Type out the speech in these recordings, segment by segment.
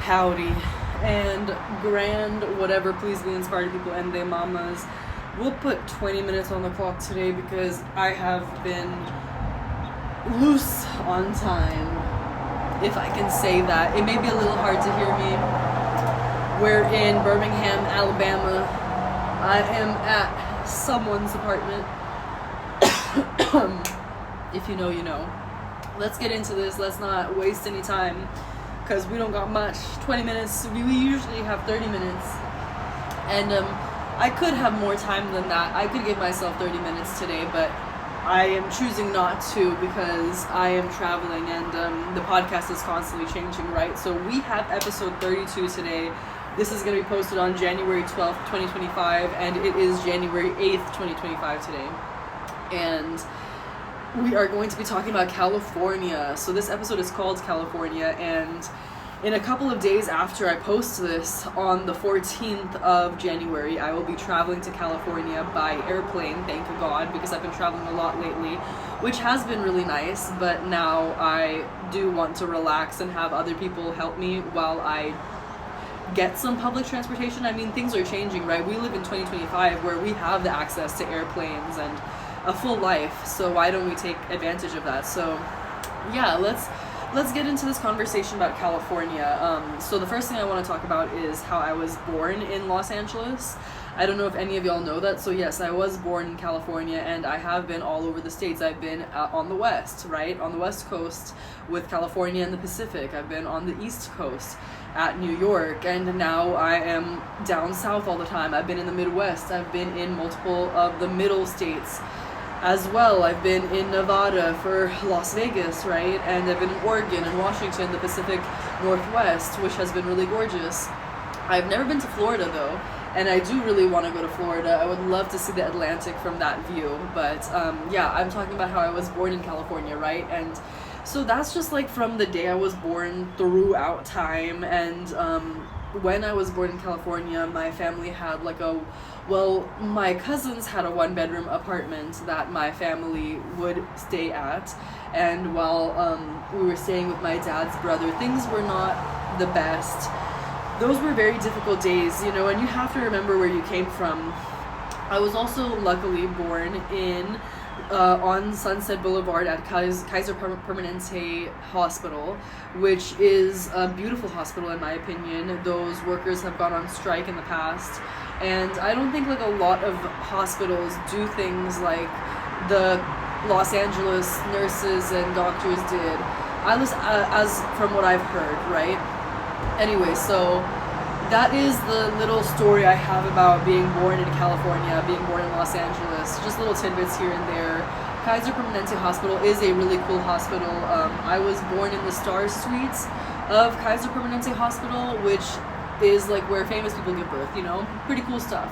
Howdy, and grand whatever please be inspired people and their mamas. We'll put 20 minutes on the clock today because I have been loose on time, if I can say that. It may be a little hard to hear me. We're in Birmingham, Alabama. I am at someone's apartment. If you know, you know. Let's get into this. Let's not waste any time because we don't got much. 20 minutes. We usually have 30 minutes. And I could have more time than that. I could give myself 30 minutes today, but I am choosing not to because I am traveling and the podcast is constantly changing, right? So we have episode 32 today. This is going to be posted on January 12th, 2025, and it is January 8th, 2025 today. And we are going to be talking about California. So this episode is called California, and in a couple of days after I post this, on the 14th of January, I will be traveling to California by airplane, thank God, because I've been traveling a lot lately, which has been really nice, but now I do want to relax and have other people help me while I get some public transportation. I mean, things are changing, right? We live in 2025 where we have the access to airplanes and a full life, so why don't we take advantage of that? So yeah, let's get into this conversation about California. So the first thing I want to talk about is how I was born in Los Angeles. I don't know if any of y'all know that. So yes, I was born in California, and I have been all over the states. I've been on the west, right? On the west coast with California and the Pacific. I've been on the east coast at New York, and now I am down south all the time. I've been in the Midwest. I've been in multiple of the middle states as well. I've been in Nevada for Las Vegas, right? And I've been in Oregon and Washington, the Pacific Northwest, which has been really gorgeous. I've never been to Florida though, and I do really want to go to Florida. I would love to see the Atlantic from that view, but yeah, I'm talking about how I was born in California, right? And so that's just like from the day I was born throughout time. And when I was born in California, my family had my cousins had a one-bedroom apartment that my family would stay at, and while we were staying with my dad's brother, things were not the best. Those were very difficult days, you know, and you have to remember where you came from. I was also luckily born in on Sunset Boulevard at Kaiser Permanente Hospital, which is a beautiful hospital in my opinion. Those workers have gone on strike in the past, and I don't think like a lot of hospitals do things like the Los Angeles nurses and doctors did. I was as from what I've heard, right? Anyway, so that is the little story I have about being born in California, being born in Los Angeles, just little tidbits here and there. Kaiser Permanente Hospital is a really cool hospital. I was born in the Star Suites of Kaiser Permanente Hospital, which is like where famous people give birth, you know? Pretty cool stuff.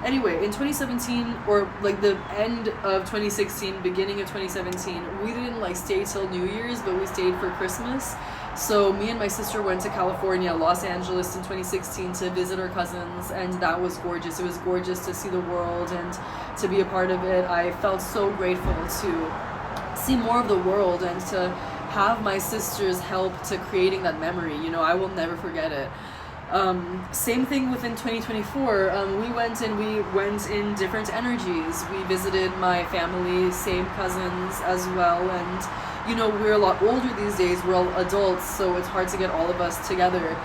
Anyway, in 2017, or like the end of 2016, beginning of 2017, we didn't like stay till New Year's, but we stayed for Christmas. So me and my sister went to California, Los Angeles in 2016 to visit our cousins, and that was gorgeous. It was gorgeous to see the world and to be a part of it. I felt so grateful to see more of the world and to have my sister's help to creating that memory. You know, I will never forget it. Same thing within 2024. We went in different energies. We visited my family, same cousins as well, and you know, we're a lot older these days, we're all adults, so it's hard to get all of us together.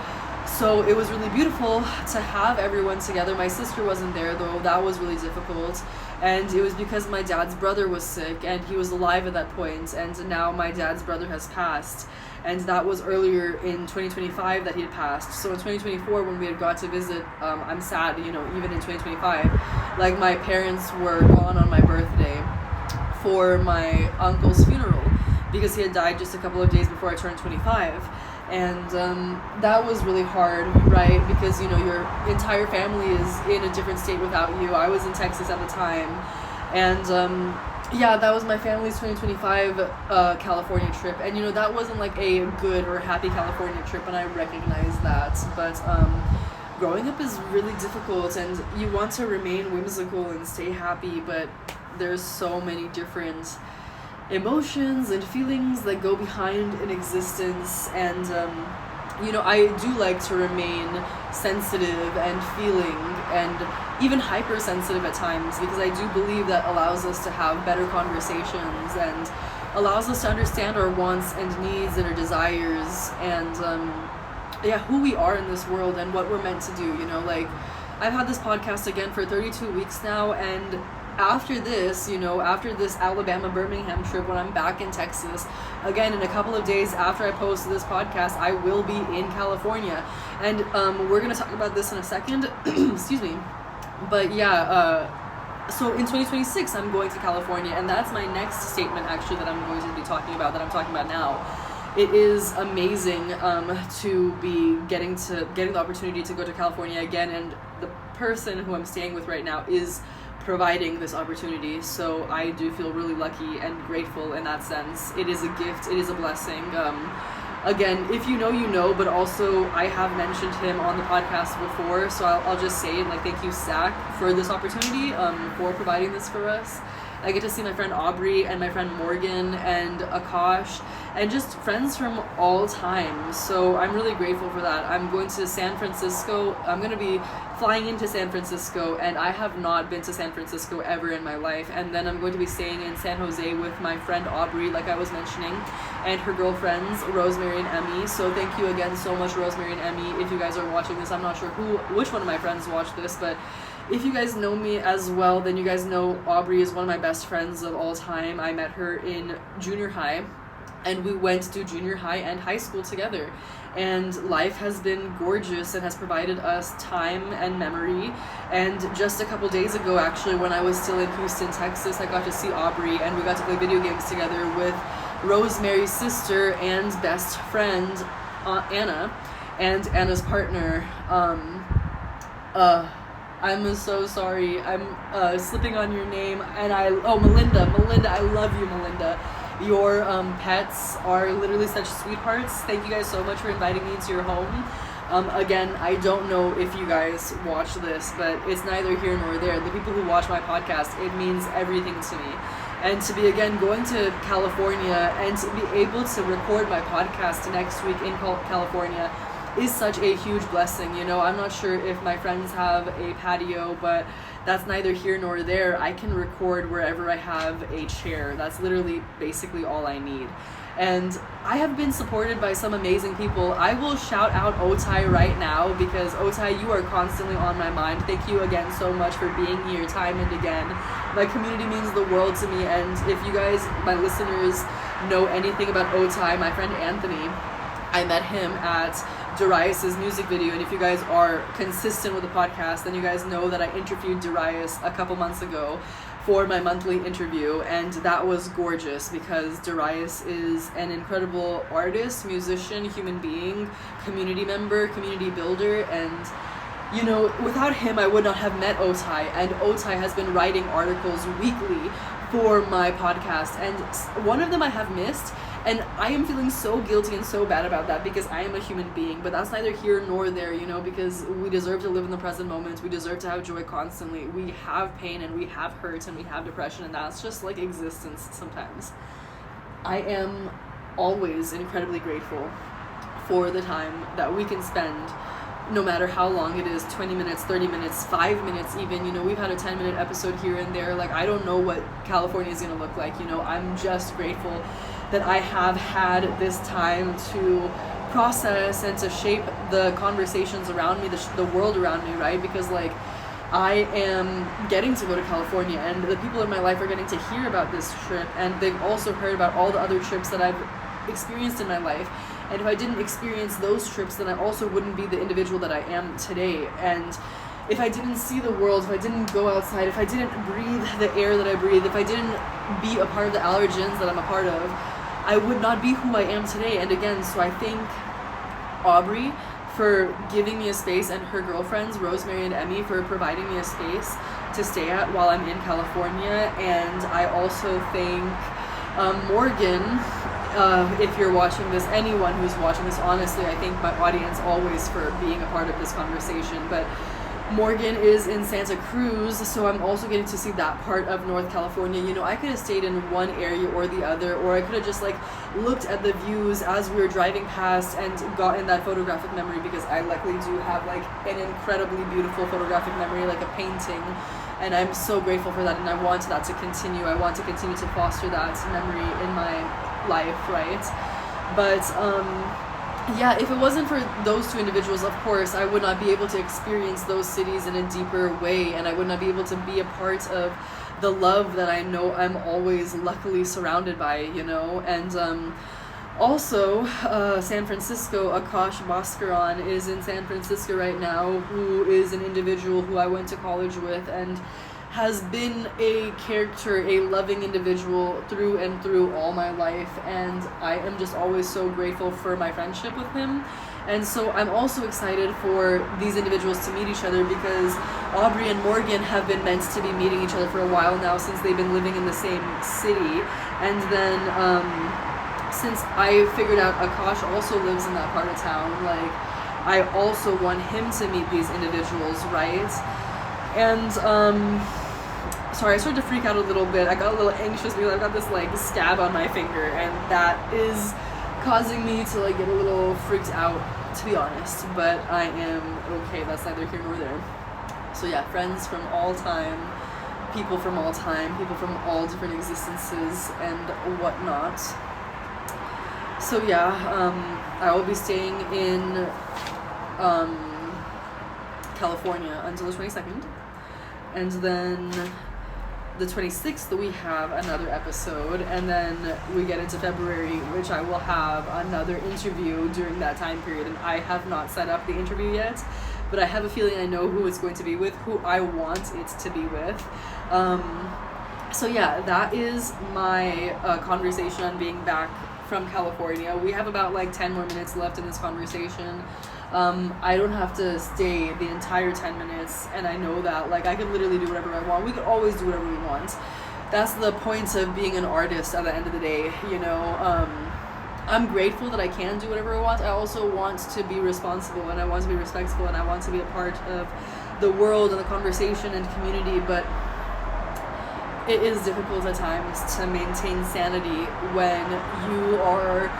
So it was really beautiful to have everyone together. My sister wasn't there though, that was really difficult. And it was because my dad's brother was sick and he was alive at that point, and now my dad's brother has passed. And that was earlier in 2025 that he had passed. So in 2024 when we had got to visit, I'm sad, you know, even in 2025, like my parents were gone on my birthday for my uncle's funeral, because he had died just a couple of days before I turned 25. And that was really hard, right? Because, you know, your entire family is in a different state without you. I was in Texas at the time. And yeah, that was my family's 2025 California trip. And, you know, that wasn't like a good or happy California trip, and I recognize that. But growing up is really difficult, and you want to remain whimsical and stay happy, but there's so many different emotions and feelings that go behind an existence, and you know, I do like to remain sensitive and feeling and even hypersensitive at times, because I do believe that allows us to have better conversations and allows us to understand our wants and needs and our desires and who we are in this world and what we're meant to do. You know, like, I've had this podcast again for 32 weeks now, and after this, you know, after this Alabama Birmingham trip, when I'm back in Texas again in a couple of days after I post this podcast, I will be in California, and we're gonna talk about this in a second. Excuse me. But so in 2026 I'm going to California, and that's my next statement actually that I'm going to be talking about, that I'm talking about now. It is amazing to be getting the opportunity to go to California again, and the person who I'm staying with right now is providing this opportunity, so I do feel really lucky and grateful in that sense. It is a gift, it is a blessing. Again, if you know, you know, but also I have mentioned him on the podcast before, so I'll just say it, like, thank you, Zach, for this opportunity, for providing this for us. I get to see my friend Aubrey and my friend Morgan and Akash and just friends from all time. So I'm really grateful for that. I'm going to San Francisco. I'm going to be flying into San Francisco, and I have not been to San Francisco ever in my life. And then I'm going to be staying in San Jose with my friend Aubrey, like I was mentioning, and her girlfriends, Rosemary and Emmy. So thank you again so much, Rosemary and Emmy, if you guys are watching this. I'm not sure which one of my friends watched this, but if you guys know me as well, then you guys know Aubrey is one of my best friends of all time. I met her in junior high, and we went to junior high and high school together. And life has been gorgeous and has provided us time and memory. And just a couple days ago, actually, when I was still in Houston, Texas, I got to see Aubrey, and we got to play video games together with Rosemary's sister and best friend, Anna, and Anna's partner, I'm so sorry. I'm slipping on your name, and Melinda. Melinda, I love you, Melinda. Your pets are literally such sweethearts. Thank you guys so much for inviting me to your home. Again, I don't know if you guys watch this, but it's neither here nor there. The people who watch my podcast, it means everything to me. And to be, again, going to California and to be able to record my podcast next week in California is such a huge blessing. You know, I'm not sure if my friends have a patio, but that's neither here nor there. I can record wherever I have a chair. That's literally basically all I need. And I have been supported by some amazing people. I will shout out Otai right now, because Otai, you are constantly on my mind. Thank you again so much for being here time and again. My community means the world to me, and if you guys, my listeners, know anything about Otai, my friend Anthony, I met him at Darius's music video, and if you guys are consistent with the podcast, then you guys know that I interviewed Darius a couple months ago for my monthly interview, and that was gorgeous because Darius is an incredible artist, musician, human being, community member, community builder, and you know, without him I would not have met Otai, and Otai has been writing articles weekly for my podcast, and one of them I have missed. And I am feeling so guilty and so bad about that, because I am a human being, but that's neither here nor there, you know, because we deserve to live in the present moment. We deserve to have joy constantly. We have pain and we have hurt and we have depression, and that's just like existence sometimes. I am always incredibly grateful for the time that we can spend, no matter how long it is, 20 minutes, 30 minutes, 5 minutes even. You know, we've had a 10-minute episode here and there. Like, I don't know what California is going to look like, you know. I'm just grateful that I have had this time to process and to shape the conversations around me, the world around me, right? Because, like, I am getting to go to California, and the people in my life are getting to hear about this trip, and they've also heard about all the other trips that I've experienced in my life. And if I didn't experience those trips, then I also wouldn't be the individual that I am today. And if I didn't see the world, if I didn't go outside, if I didn't breathe the air that I breathe, if I didn't be a part of the allergens that I'm a part of, I would not be who I am today. And again, so I thank Aubrey for giving me a space, and her girlfriends, Rosemary and Emmy, for providing me a space to stay at while I'm in California. And I also thank Morgan, if you're watching this, anyone who's watching this, honestly, I thank my audience always for being a part of this conversation. But Morgan is in Santa Cruz, so I'm also getting to see that part of North California. You know, I could have stayed in one area or the other, or I could have just like looked at the views as we were driving past and gotten that photographic memory, because I luckily do have like an incredibly beautiful photographic memory, like a painting, and I'm so grateful for that, and I want that to continue. I want to continue to foster that memory in my life, right? But yeah, if it wasn't for those two individuals, of course, I would not be able to experience those cities in a deeper way, and I would not be able to be a part of the love that I know I'm always luckily surrounded by, you know. And also, San Francisco, Akash Bhaskaran is in San Francisco right now, who is an individual who I went to college with and has been a character, a loving individual through and through all my life, and I am just always so grateful for my friendship with him. And so I'm also excited for these individuals to meet each other, because Aubrey and Morgan have been meant to be meeting each other for a while now, since they've been living in the same city. And then since I figured out Akash also lives in that part of town, like, I also want him to meet these individuals, right? And sorry, I started to freak out a little bit. I got a little anxious because I've got this like scab on my finger, and that is causing me to like get a little freaked out, to be honest. But I am okay. That's neither here nor there. So yeah, friends from all time, people from all different existences and whatnot. So yeah, I will be staying in California until the 22nd, and then the 26th we have another episode, and then we get into February, which I will have another interview during that time period. And I have not set up the interview yet, but I have a feeling I know who it's going to be with, who I want it to be with. So yeah, that is my conversation on being back from California. We have about like 10 more minutes left in this conversation. I don't have to stay the entire 10 minutes, and I know that, like, I could literally do whatever I want. We could always do whatever we want. That's the point of being an artist at the end of the day, you know. I'm grateful that I can do whatever I want. I also want to be responsible, and I want to be respectful, and I want to be a part of the world and the conversation and community, but it is difficult at times to maintain sanity when you are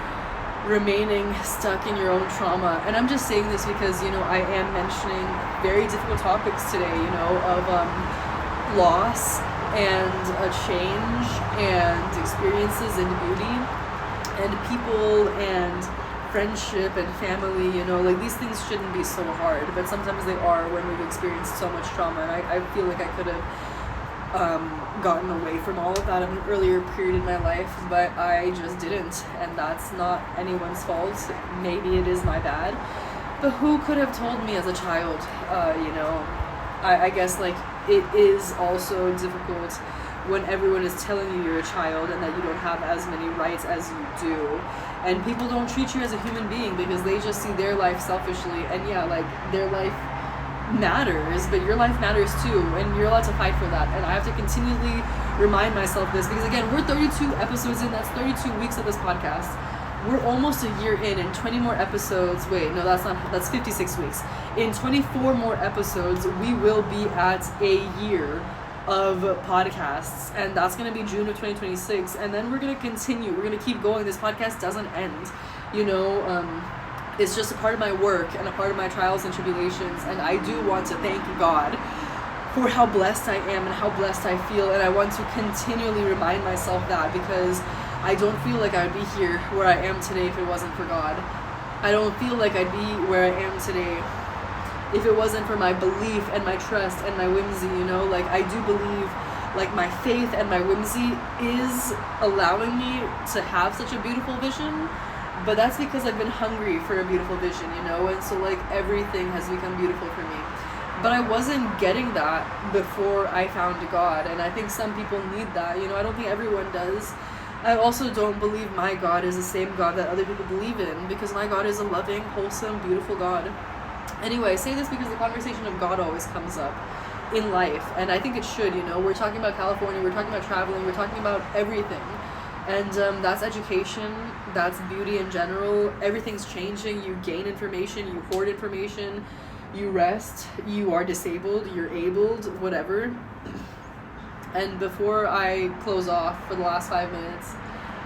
remaining stuck in your own trauma. And I'm just saying this because, you know, I am mentioning very difficult topics today, you know, of loss and a change and experiences and beauty and people and friendship and family, you know, like, these things shouldn't be so hard, but sometimes they are when we've experienced so much trauma. And I feel like I could have gotten away from all of that in an earlier period in my life, but I just didn't, and that's not anyone's fault. Maybe it is my bad, but who could have told me as a child? You know, I guess, like, it is also difficult when everyone is telling you you're a child and that you don't have as many rights as you do, and people don't treat you as a human being because they just see their life selfishly. And yeah, like, their life matters, but your life matters too, and you're allowed to fight for that. And I have to continually remind myself this, because again, we're 32 episodes in. That's 32 weeks of this podcast. We're almost a year in, and 20 more episodes. Wait, no, that's 56 weeks. In 24 more episodes, we will be at a year of podcasts, and that's going to be June of 2026, and then we're going to continue. We're going to keep going. This podcast doesn't end, you know. It's just a part of my work and a part of my trials and tribulations, and I do want to thank God for how blessed I am and how blessed I feel, and I want to continually remind myself that, because I don't feel like I would be here where I am today if it wasn't for God. I don't feel like I'd be where I am today if it wasn't for my belief and my trust and my whimsy, you know. Like, I do believe, like, my faith and my whimsy is allowing me to have such a beautiful vision. But that's because I've been hungry for a beautiful vision, you know, and so, like, everything has become beautiful for me. But I wasn't getting that before I found God, and I think some people need that, you know. I don't think everyone does. I also don't believe my God is the same God that other people believe in, because my God is a loving, wholesome, beautiful God. Anyway, I say this because the conversation of God always comes up in life, and I think it should, you know. We're talking about California, we're talking about traveling, we're talking about everything. And that's education, that's beauty in general. Everything's changing. You gain information, you hoard information, you rest, you are disabled, you're abled, whatever. And before I close off for the last 5 minutes,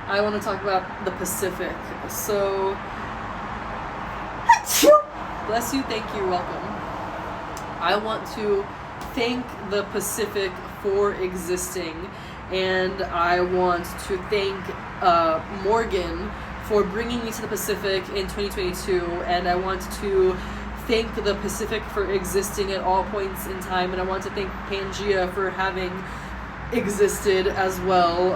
I want to talk about the Pacific. So, bless you, thank you, welcome. I want to thank the Pacific for existing, and I want to thank Morgan for bringing me to the Pacific in 2022, and I want to thank the Pacific for existing at all points in time, and I want to thank Pangea for having existed as well.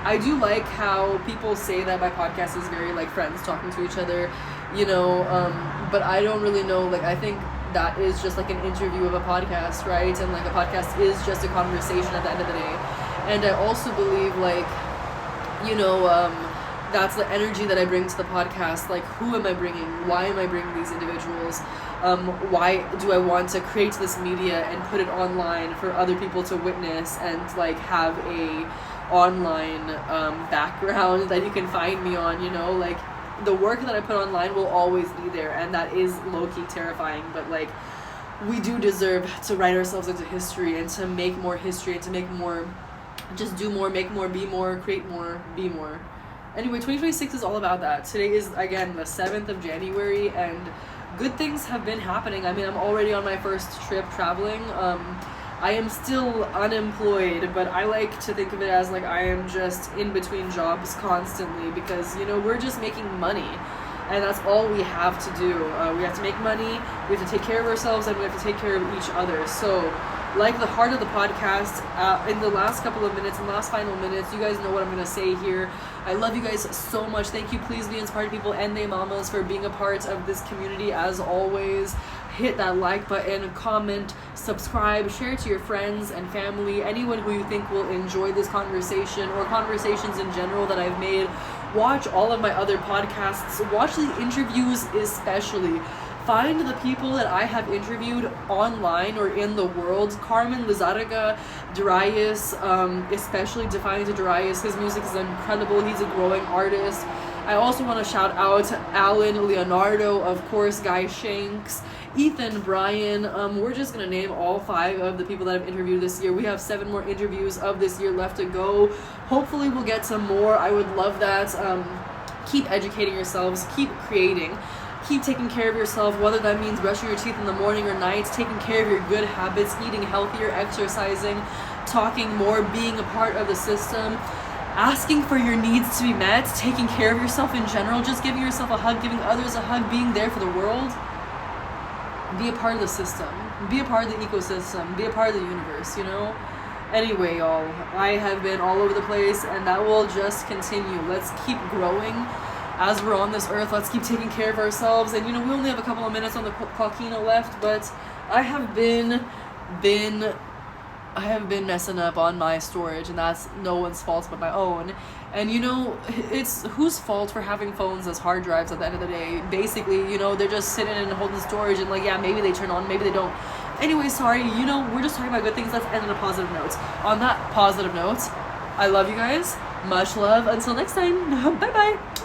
I do like how people say that my podcast is very like friends talking to each other, you know, but I don't really know, like, I think that is just like an interview of a podcast, right? And like a podcast is just a conversation at the end of the day. And I also believe, like, you know, that's the energy that I bring to the podcast. Like, who am I bringing? Why am I bringing these individuals? Why do I want to create this media and put it online for other people to witness and like have a online background that you can find me on, you know? Like, the work that I put online will always be there, and that is low-key terrifying, but like, we do deserve to write ourselves into history and to make more history and to make more, just do more, make more, be more, create more, be more. Anyway, 2026 is all about that. Today is, again, the 7th of January, and good things have been happening. I mean, I'm already on my first trip traveling. I am still unemployed, but I like to think of it as like I am just in between jobs constantly, because, you know, we're just making money, and that's all we have to do. We have to make money, we have to take care of ourselves, and we have to take care of each other. So, like the heart of the podcast, in the last couple of minutes, in the last final minutes, you guys know what I'm going to say here. I love you guys so much. Thank you, Please Be Inspired People and they mamas, for being a part of this community as always. Hit that like button, comment, subscribe, share it to your friends and family, anyone who you think will enjoy this conversation or conversations in general that I've made. Watch all of my other podcasts. Watch the interviews especially. Find the people that I have interviewed online or in the world. Carmen Lizarraga, Darius, especially Defying to Darius. His music is incredible. He's a growing artist. I also want to shout out Alan Leonardo, of course, Guy Shanks, Ethan, Brian. We're just going to name all 5 of the people that I've interviewed this year. We have 7 more interviews of this year left to go. Hopefully we'll get some more. I would love that. Keep educating yourselves. Keep creating. Keep taking care of yourself, whether that means brushing your teeth in the morning or night, taking care of your good habits, eating healthier, exercising, talking more, being a part of the system, asking for your needs to be met, taking care of yourself in general, just giving yourself a hug, giving others a hug, being there for the world. Be a part of the system. Be a part of the ecosystem. Be a part of the universe, you know? Anyway, y'all, I have been all over the place, and that will just continue. Let's keep growing. As we're on this earth, let's keep taking care of ourselves. And, you know, we only have a couple of minutes on the clockina left, but I have been messing up on my storage, and that's no one's fault but my own. And, you know, it's whose fault for having phones as hard drives at the end of the day? Basically, you know, they're just sitting and holding storage, and like, yeah, maybe they turn on, maybe they don't. Anyway, sorry, you know, we're just talking about good things. Let's end on a positive note. On that positive note, I love you guys. Much love. Until next time. Bye-bye.